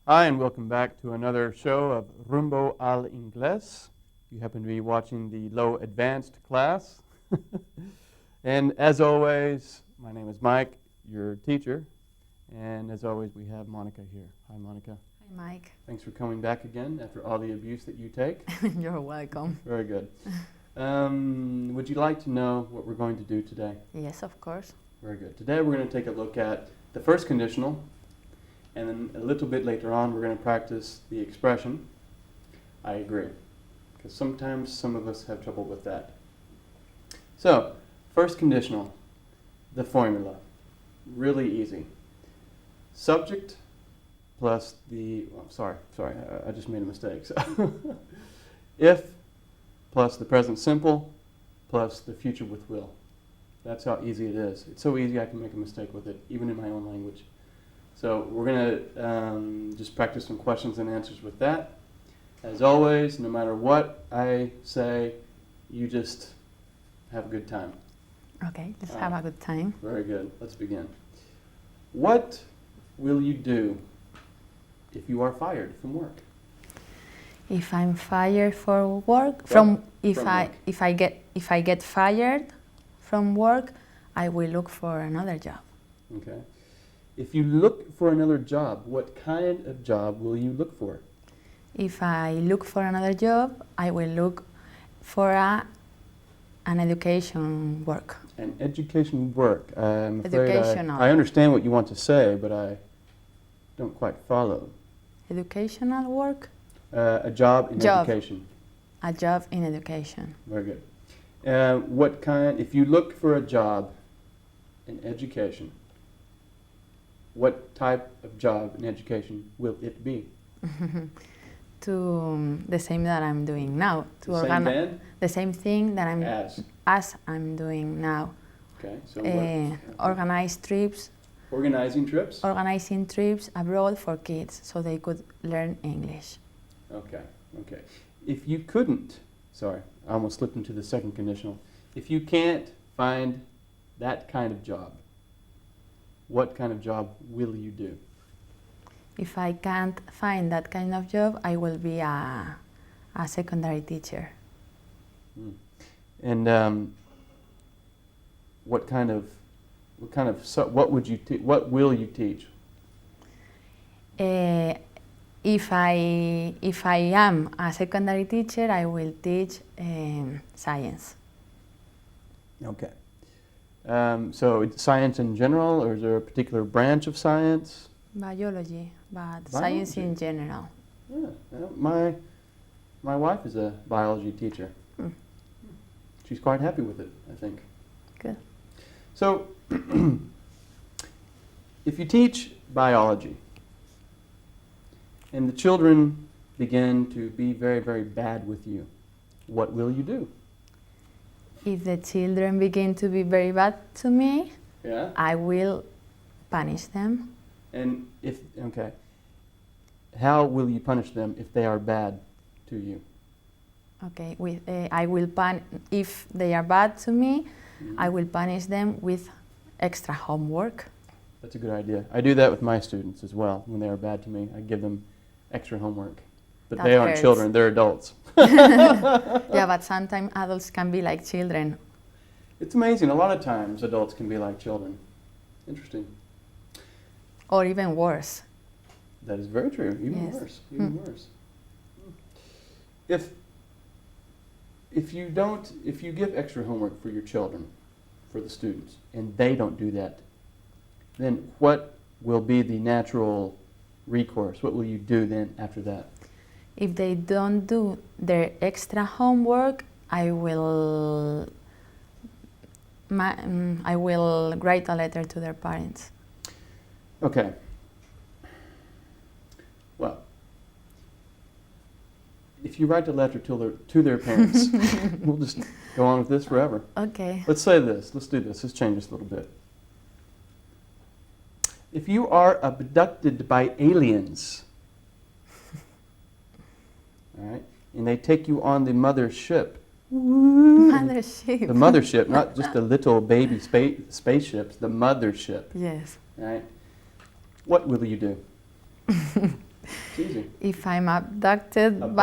Hi, and welcome back to another show of Rumbo al Inglés. You happen to be watching the low advanced class. And as always, my name is Mike, your teacher. And as always, we have Monica here. Hi, Monica. Hi, Mike. Thanks for coming back again after all the abuse that you take. You're welcome. Very good. Would you like to know what we're going to do today? Yes, of course. Very good. Today we're going to take a look at the first conditional, and then a little bit later on we're going to practice the expression, I agree, because sometimes some of us have trouble with that. So, first conditional, the formula, really easy. Subject plus the, I just made a mistake. So if plus the present simple plus the future with will. That's how easy it is. It's so easy I can make a mistake with it, even in my own language. So we're going to just practice some questions and answers with that. As always, no matter what I say, you just have a good time. Okay, let's have a good time. Very good. Let's begin. What will you do if you are fired from work? If I'm fired for work, if I get fired from work, I will look for another job. Okay. If you look for another job, what kind of job will you look for? If I look for another job, I will look for an education work. An education work. I'm afraid Educational. I understand what you want to say, but I don't quite follow. Educational work? A job in education. A job in education. Very good. What kind, if you look for a job in education, what type of job in education will it be? The same that I'm doing now. The same thing that I'm doing now. Okay. So organize trips. Organizing trips? Organizing trips abroad for kids so they could learn English. Okay. Okay. If you couldn't, sorry, I almost slipped into the second conditional. If you can't find that kind of job, what kind of job will you do? If I can't find that kind of job, I will be a secondary teacher. And what will you teach? If I am a secondary teacher, I will teach science. Okay. So it's science in general, or is there a particular branch of science? Biology, but science in general. Yeah, my wife is a biology teacher. She's quite happy with it, I think. Good. So, if you teach biology, and the children begin to be very, very bad with you, what will you do? If the children begin to be very bad to me, I will punish them. And how will you punish them if they are bad to you? Okay, if they are bad to me, I will punish them with extra homework. That's a good idea. I do that with my students as well. When they are bad to me, I give them extra homework. But they aren't children, they're adults. Yeah, but sometimes adults can be like children. It's amazing. A lot of times adults can be like children. Interesting. Or even worse. That is very true. Even worse. Even worse. If you give extra homework for your children, for the students, and they don't do that, then what will be the natural recourse? What will you do then after that? If they don't do their extra homework, I will write a letter to their parents. Okay. Well, if you write a letter to their parents, we'll just go on with this forever. Okay. Let's say this. Let's do this. Let's change this a little bit. If you are abducted by aliens, all right, and they take you on the mothership. Mothership. The mothership, not just the little baby spaceships, the mothership. Yes. All right. What will you do? It's easy. If I'm abducted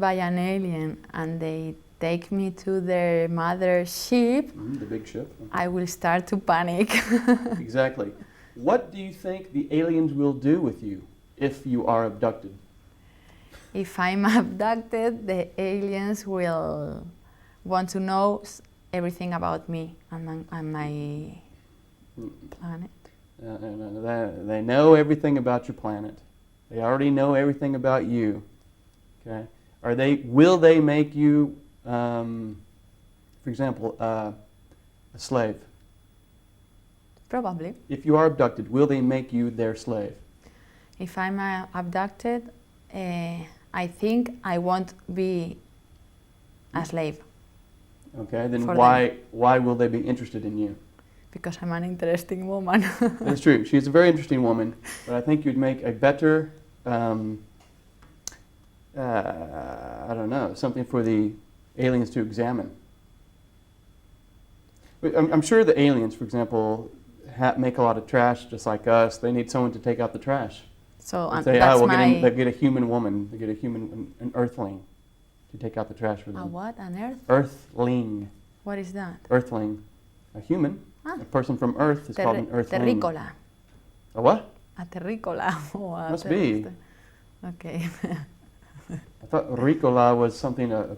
by an alien and they take me to their mother ship, The big ship. I will start to panic. Exactly. What do you think the aliens will do with you if you are abducted? If I'm abducted, the aliens will want to know everything about me and my planet. They know everything about your planet. They already know everything about you. Okay. Will they make you, for example, a slave? Probably. If you are abducted, will they make you their slave? If I'm abducted, I think I won't be a slave. Okay, then why will they be interested in you? Because I'm an interesting woman. That's true. She's a very interesting woman, but I think you'd make a better, I don't know, something for the aliens to examine. I'm sure the aliens, for example, make a lot of trash just like us. They need someone to take out the trash. So they get a human woman, they get an earthling to take out the trash for them. A what? An earth? Earthling. What is that? Earthling. A human. A person from Earth is called an earthling. Terricola. A what? A terricola. Must be. Okay. I thought ricola was something, a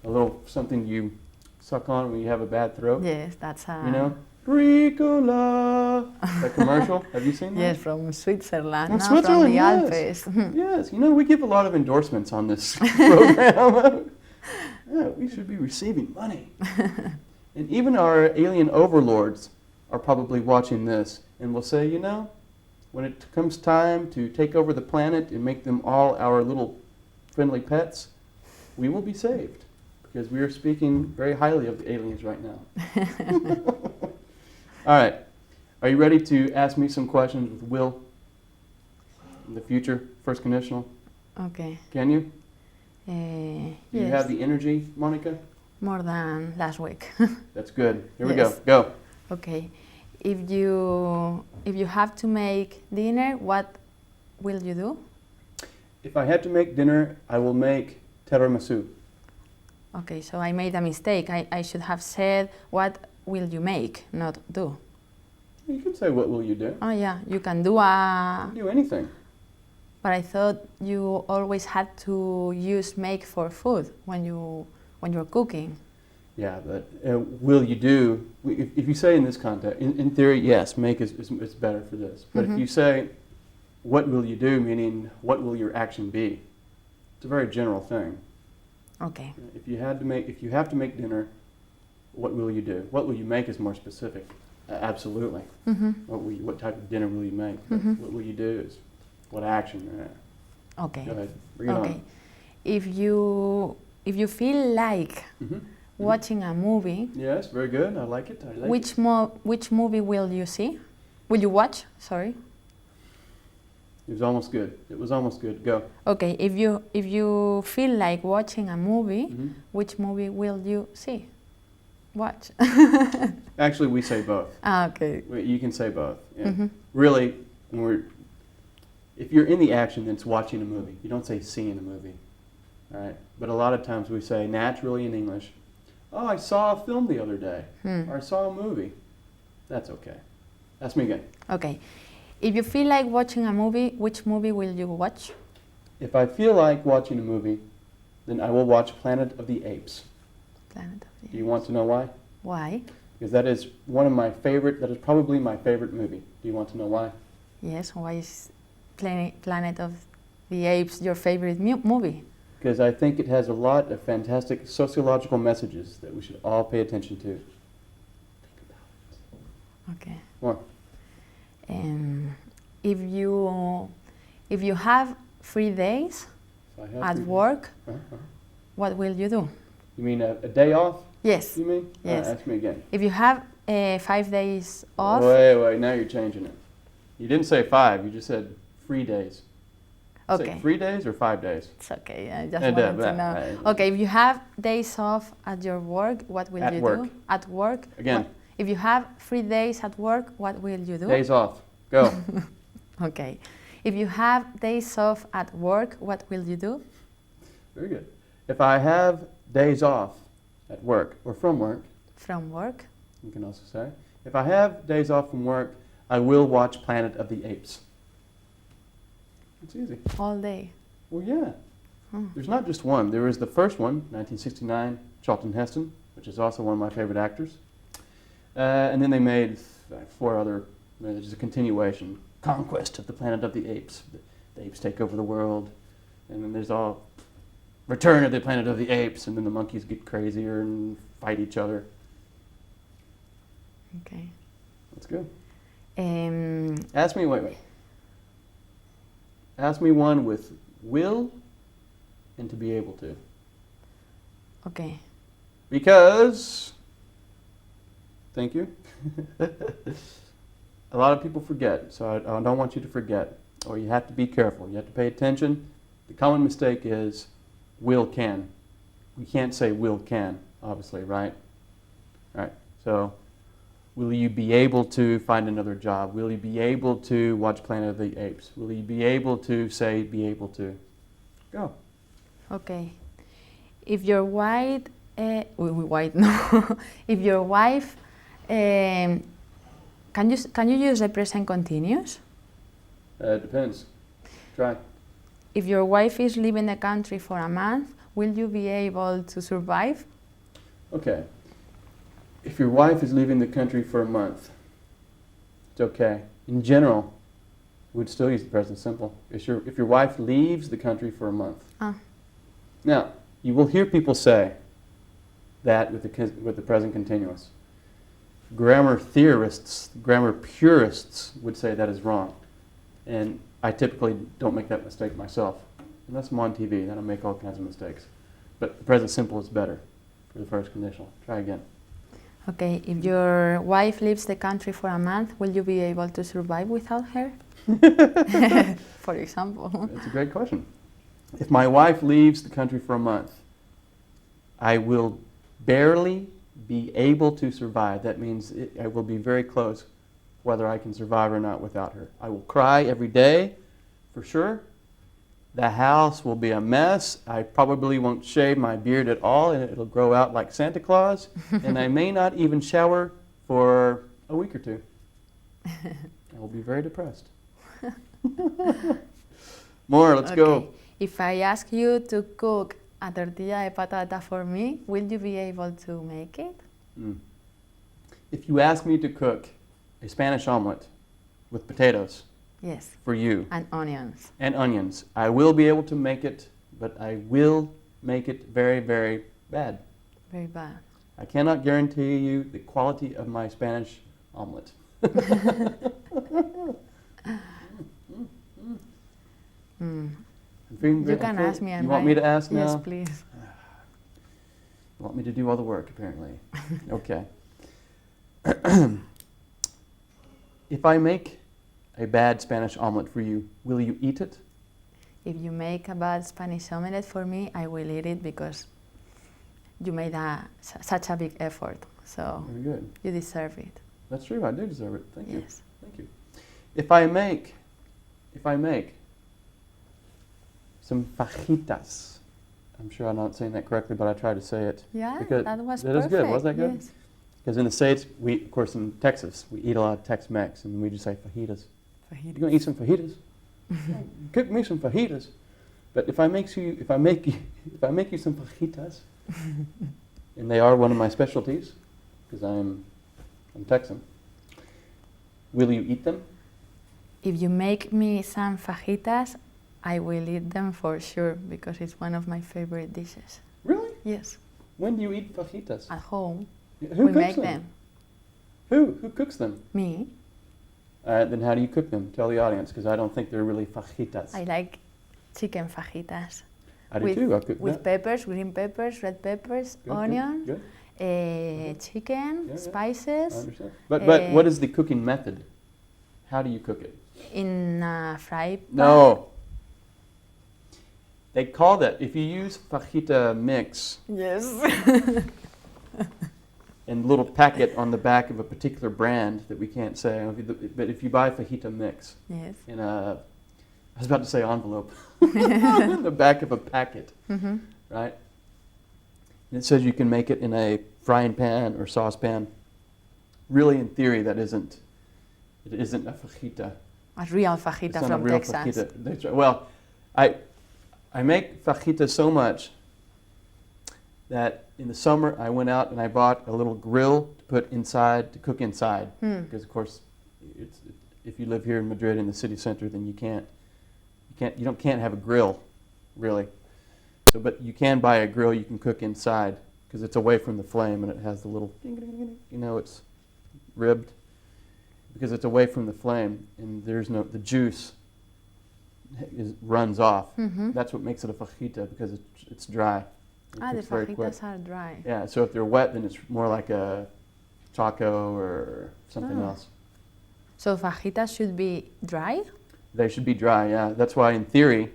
little something you suck on when you have a bad throat. Yes, that's a... You know? Ricola! That commercial, have you seen that? Yes, from Switzerland. From Switzerland, from the yes. Alpes. Yes, you know, we give a lot of endorsements on this program. Yeah, we should be receiving money. And even our alien overlords are probably watching this and will say, you know, when it comes time to take over the planet and make them all our little friendly pets, we will be saved because we are speaking very highly of the aliens right now. All right. Are you ready to ask me some questions with will in the future, first conditional? Okay. Can you? Do you Yes. have the energy, Monica? More than last week. That's good. Here we Yes. go. Go. Okay. If you have to make dinner, what will you do? If I had to make dinner, I will make tiramisu. Okay, so I made a mistake. I should have said, what will you make, not do. You can say, what will you do? Oh yeah, you can do You can do anything. But I thought you always had to use make for food when you're cooking. Yeah, but will you do, if you say in this context, in theory, yes, make is better for this. But if you say, what will you do, meaning what will your action be? It's a very general thing. Okay. If you have to make dinner, what will you do? What will you make is more specific. Absolutely. What type of dinner will you make? What will you do is what action. Okay. Go ahead. Bring it on. If you feel like watching a movie, Yes, very good. I like it. which movie will you see? Will you watch? Sorry. It was almost good. It was almost good. Go. Okay. If you feel like watching a movie, which movie will you see? Watch. Actually, we say both. Okay. You can say both. Yeah. Really, if you're in the action, then it's watching a movie. You don't say seeing a movie. All right. But a lot of times we say naturally in English, oh, I saw a film the other day, or I saw a movie. That's okay. Ask me again. Okay. If you feel like watching a movie, which movie will you watch? If I feel like watching a movie, then I will watch Planet of the Apes. Planet of the Apes. Do you want to know why? Why? Because that is that is probably my favorite movie. Do you want to know why? Yes, why is Planet of the Apes your favorite movie? Because I think it has a lot of fantastic sociological messages that we should all pay attention to. Think about it. Okay. More. If you have 3 days at work, what will you do? You mean a day off? Yes. You mean? Yes. Ask me again. If you have 5 days off. Wait, now you're changing it. You didn't say 5, you just said 3 days. Okay. Say 3 days or 5 days? It's okay, I just wanted to know. Okay, if you have days off at your work, what will you do? At work? Again. If you have 3 days at work, what will you do? Days off. Go. Okay. If you have days off at work, what will you do? Very good. If I have days off at work or from work, From work? you can also say, if I have days off from work, I will watch Planet of the Apes. It's easy. All day. Well, yeah. Oh. There's not just one. There was the first one, 1969, Charlton Heston, which is also one of my favorite actors. And then they made 4 other, there's a continuation, Conquest of the Planet of the Apes. The apes take over the world. And then there's all Return of the Planet of the Apes, and then the monkeys get crazier and fight each other. Okay. That's good. Um, Wait. Ask me one with will and to be able to. okay. Because, thank you. A lot of people forget, so I don't want you to forget. Or you have to be careful. You have to pay attention. The common mistake is will can. We can't say will can, obviously, right? Right. So, will you be able to find another job? Will you be able to watch Planet of the Apes? Will you be able to say be able to? Go. Okay. If your wife, no. If your wife, can you use the present continuous? Depends. Try. If your wife is leaving the country for a month, will you be able to survive? Okay. If your wife is leaving the country for a month, it's okay. In general, we'd still use the present simple. If your wife leaves the country for a month. Ah. Now, you will hear people say that with the present continuous. Grammar theorists, grammar purists would say that is wrong. And I typically don't make that mistake myself. Unless I'm on TV, then I make all kinds of mistakes. But the present simple is better for the first conditional. Try again. Okay, if your wife leaves the country for a month, will you be able to survive without her? For example. That's a great question. If my wife leaves the country for a month, I will barely be able to survive. That means I will be very close whether I can survive or not without her. I will cry every day, for sure. The house will be a mess. I probably won't shave my beard at all, and it'll grow out like Santa Claus. And I may not even shower for a week or 2. I will be very depressed. More, let's go. If I ask you to cook a tortilla de patata for me, will you be able to make it? If you ask me to cook a Spanish omelet with potatoes, yes, for you, and onions, I will be able to make it, but I will make it very, very bad. Very bad. I cannot guarantee you the quality of my Spanish omelet. You can ask me. You want me to ask now? Yes, please. You want me to do all the work, apparently. Okay. If I make a bad Spanish omelet for you, will you eat it? If you make a bad Spanish omelette for me, I will eat it because you made such a big effort. So very good. You deserve it. That's true. I do deserve it. Thank you. Yes. Thank you. If I make some fajitas, I'm sure I'm not saying that correctly, but I tried to say it. Yeah, because that was that perfect. Is good. Wasn't that good? Yes. Because in the States, of course, in Texas, we eat a lot of Tex-Mex, and we just say fajitas. You gonna eat some fajitas? Cook me some fajitas. But if I make you some fajitas, and they are one of my specialties, because I'm Texan, will you eat them? If you make me some fajitas, I will eat them for sure because it's one of my favorite dishes. Really? Yes. When do you eat fajitas? At home. Who we cooks make them? Who cooks them? Me. Then how do you cook them? Tell the audience, because I don't think they're really fajitas. I like chicken fajitas. I do too. I cook with peppers, green peppers, red peppers, good, onion, good. Chicken, Yeah. spices. I understand. But what is the cooking method? How do you cook it? In a fry pan. No. They call that, if you use fajita mix, Yes. and little packet on the back of a particular brand that we can't say, but if you buy fajita mix Yes. in a was about to say envelope. The back of a packet, right? And it says you can make it in a frying pan or saucepan. Really, in theory, it isn't a fajita. A real It's fajita not a from real Texas. fajita. That's right. Well, I make fajitas so much that in the summer I went out and I bought a little grill to put inside, to cook inside. Because of course, if you live here in Madrid in the city center, then you can't have a grill, really. So, but you can buy a grill you can cook inside because it's away from the flame and it has the little, it's ribbed because it's away from the flame and the juice runs off. That's what makes it a fajita because it's dry. It The cooks very quick. fajitas are dry. Yeah, so if they're wet, then it's more like a taco or something else. So fajitas should be dry? They should be dry, yeah. That's why in theory,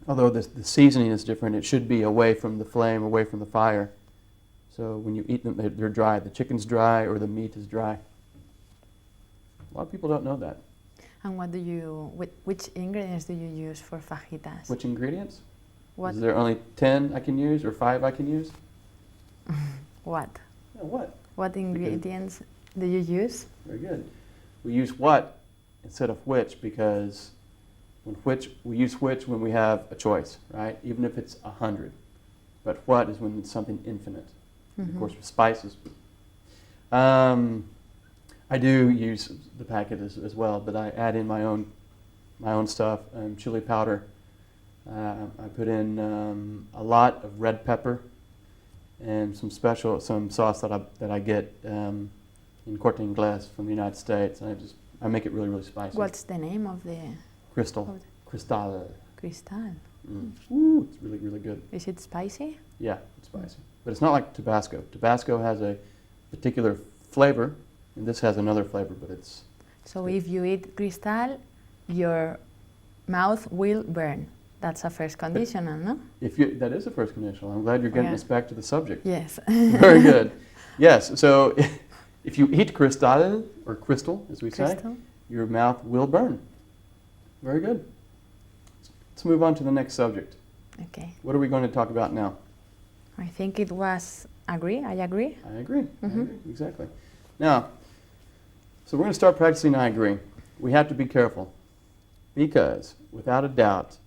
although the seasoning is different, it should be away from the flame, away from the fire. So when you eat them, they're dry. The chicken's dry or the meat is dry. A lot of people don't know that. And which ingredients do you use for fajitas? Which ingredients? What? Is there only 10 I can use or 5 I can use? What? Yeah, what? What ingredients do you use? Very good. We use what instead of which because we use which when we have a choice, right? Even if it's 100. But what is when it's something infinite. Of course, with spices. I do use the packet as well, but I add in my own stuff. Chili powder. I put in a lot of red pepper and some sauce that I get in Corte Inglés from the United States. And I make it really, really spicy. What's the name of the Cristal. Cristal. Cristal? Ooh, it's really, really good. Is it spicy? Yeah, it's spicy. But it's not like Tabasco. Tabasco has a particular flavor, and this has another flavor, but it's... So if you eat Cristal, your mouth will burn. That's a first conditional, no? That is the first conditional. I'm glad you're getting us back to the subject. Yes. Very good. Yes, so if you eat cristal, or crystal, as we say, your mouth will burn. Very good. Let's move on to the next subject. Okay. What are we going to talk about now? I think it was agree. I agree. I agree. I agree. Exactly. Now, so we're going to start practicing I agree. We have to be careful because, without a doubt,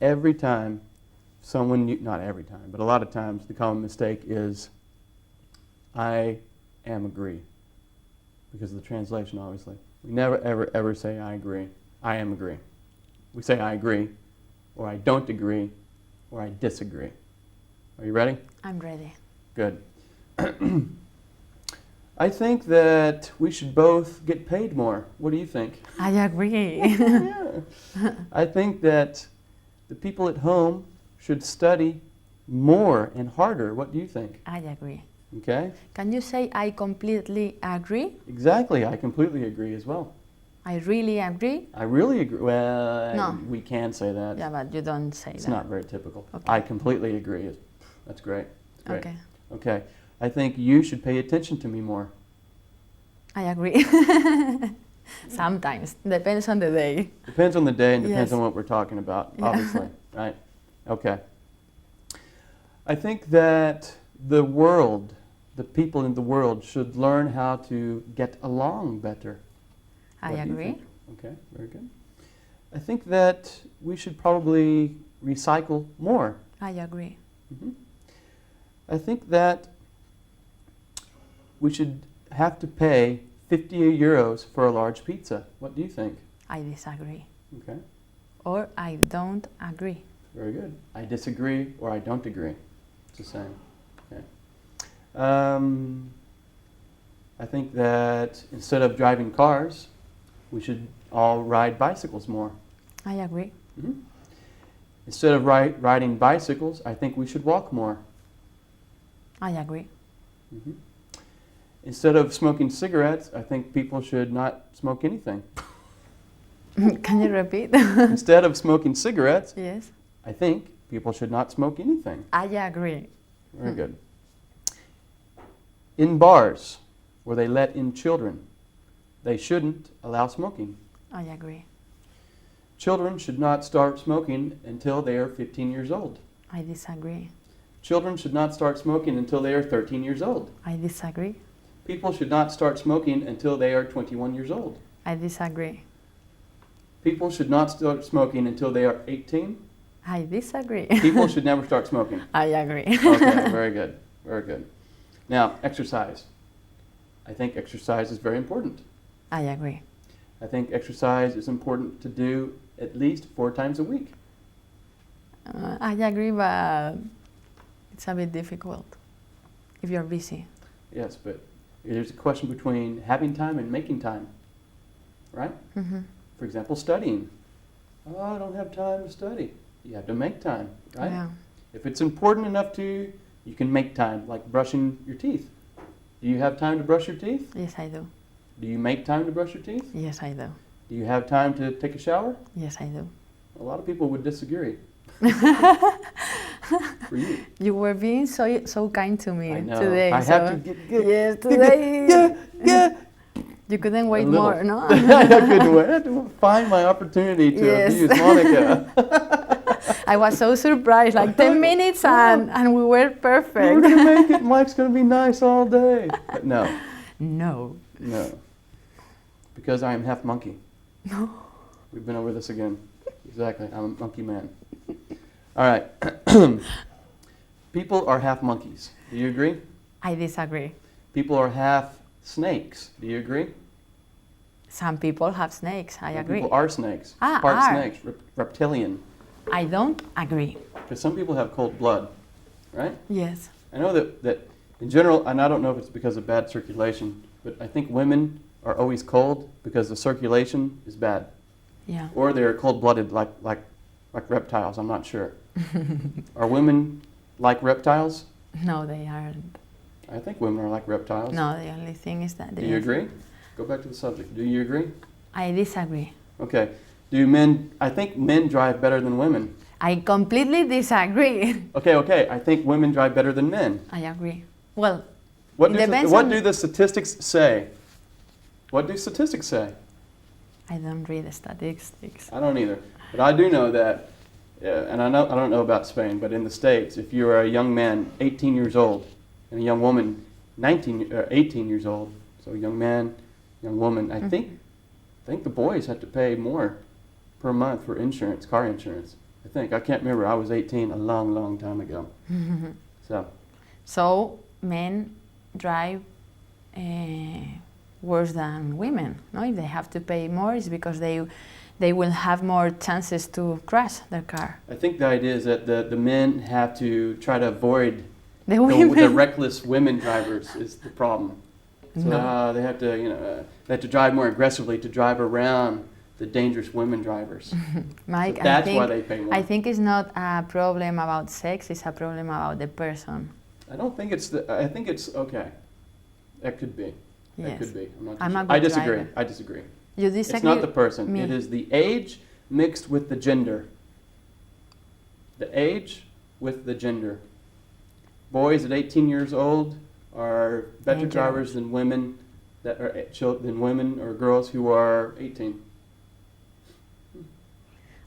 every time not every time, but a lot of times the common mistake is I am agree because of the translation, obviously. We never, ever, ever say I agree. I am agree. We say I agree, or I don't agree, or I disagree. Are you ready? I'm ready. Good. I think that we should both get paid more. What do you think? I agree. Yeah. I think that the people at home should study more and harder. What do you think? I agree. Okay? Can you say I completely agree? Exactly. I completely agree as well. I really agree? I really agree. Well, No. We can say that. Yeah, but you don't say It's that. not very typical. Okay. I completely agree. That's great. That's great. Okay. Okay. I think you should pay attention to me more. I agree. Sometimes. Depends on the day. Depends on the day and depends Yes. on what we're talking about, Yeah. obviously, right? Okay. I think that the people in the world should learn how to get along better. I What do you agree. think? Okay, very good. I think that we should probably recycle more. I agree. I think that we should have to pay 50 euros for a large pizza. What do you think? I disagree. Okay, Or I don't agree. very good. I disagree or I don't agree. It's the same. Okay. I think that instead of driving cars, we should all ride bicycles more. I agree. Instead of riding bicycles, I think we should walk more. I agree. Instead of smoking cigarettes, I think people should not smoke anything. Can you repeat? Instead of smoking cigarettes, Yes. I think people should not smoke anything. I agree. Very good. In bars where they let in children, they shouldn't allow smoking. I agree. Children should not start smoking until they are 15 years old. I disagree. Children should not start smoking until they are 13 years old. I disagree. People should not start smoking until they are 21 years old. I disagree. People should not start smoking until they are 18. I disagree. People should never start smoking. I agree. Okay, very good, very good. Now, exercise. I think exercise is very important. I agree. I think exercise is important to do at least 4 times a week. I agree, but it's a bit difficult if you're busy. Yes, but there's a question between having time and making time, right? Mm-hmm. For example, studying. Oh, I don't have time to study. You have to make time, right? Yeah. If it's important enough to you, you can make time, like brushing your teeth. Do you have time to brush your teeth? Yes, I do. Do you make time to brush your teeth? Yes, I do. Do you have time to take a shower? Yes, I do. A lot of people would disagree. For you. You were being so kind to me I know. today. I have to get Yes, today. yeah. You couldn't wait A little. more, no? I couldn't wait. I had to find my opportunity to Yes. abuse Monica. I was so surprised, like 10 minutes and we were We're perfect. gonna make it. Mike's gonna be nice all day. But no, No. because I am half monkey. No. We've been over this again. Exactly. I'm a monkey man. All right. People are half monkeys. Do you agree? I disagree. People are half snakes. Do you agree? Some people have snakes. I Some agree. People are snakes. Ah, Part are. snakes. Reptilian. I don't agree. Because some people have cold blood, right? Yes. I know that in general, and I don't know if it's because of bad circulation, but I think women are always cold because the circulation is bad. Yeah. Or they're cold-blooded like reptiles, I'm not sure. Are women like reptiles? No, they aren't. I think women are like reptiles. No, the only thing is that Do you agree? Go back to the subject. Do you agree? I disagree. Okay. I think men drive better than women. I completely disagree. Okay. I think women drive better than men. I agree. Well, What it depends what on- do the statistics say? What do statistics say? I don't read the statistics. I don't either. But I do know that, and I don't know about Spain, but in the States, if you are a young man 18 years old and a young woman 18 years old, so young man, young woman, I think the boys have to pay more per month for insurance, car insurance. I can't remember. I was 18 a long, long time ago. So men drive worse than women. No, if they have to pay more, it's because they will have more chances to crash their car. I think the idea is that the men have to try to avoid The women. the reckless women drivers is the problem. So No. they have to, they have to drive more aggressively to drive around the dangerous women drivers. Mike, So that's why they pay more. I think it's not a problem about sex, it's a problem about the person. I don't think it's I think it's okay. That could be. That Yes. could be. I'm a I good disagree. driver. I disagree. You disagree? It's not the person. Me. It is the age mixed with the gender. The age with the gender. Boys at 18 years old are better Dangerous. drivers than women than women or girls who are 18.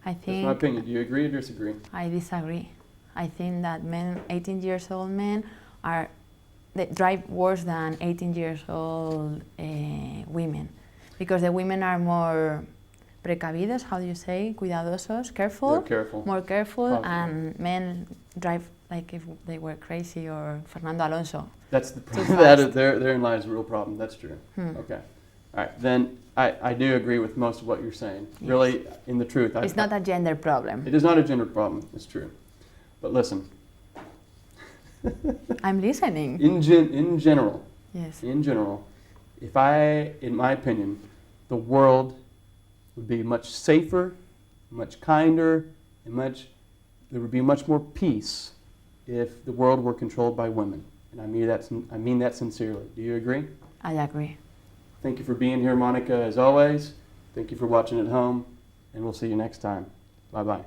I That's think my opinion. Do you agree or disagree? I disagree. I think that men, 18 years old men, they drive worse than 18 years old women, because the women are more precavidos. How do you say? Cuidadosos, careful. They're careful. More careful, Positive. and men drive like if they were crazy, or Fernando Alonso. That's the Too problem. That is, fast. therein lies the real problem. That's true. Okay. All right. Then I do agree with most of what you're saying. Yes. Really, in the truth. It's not a gender problem. It is not a gender problem. It's true. But listen, I'm listening. in general, Yes. in my opinion, the world would be much safer, much kinder, and there would be much more peace if the world were controlled by women. And I mean that sincerely. Do you agree? I agree. Thank you for being here, Monica, as always. Thank you for watching at home, and we'll see you next time. Bye-bye.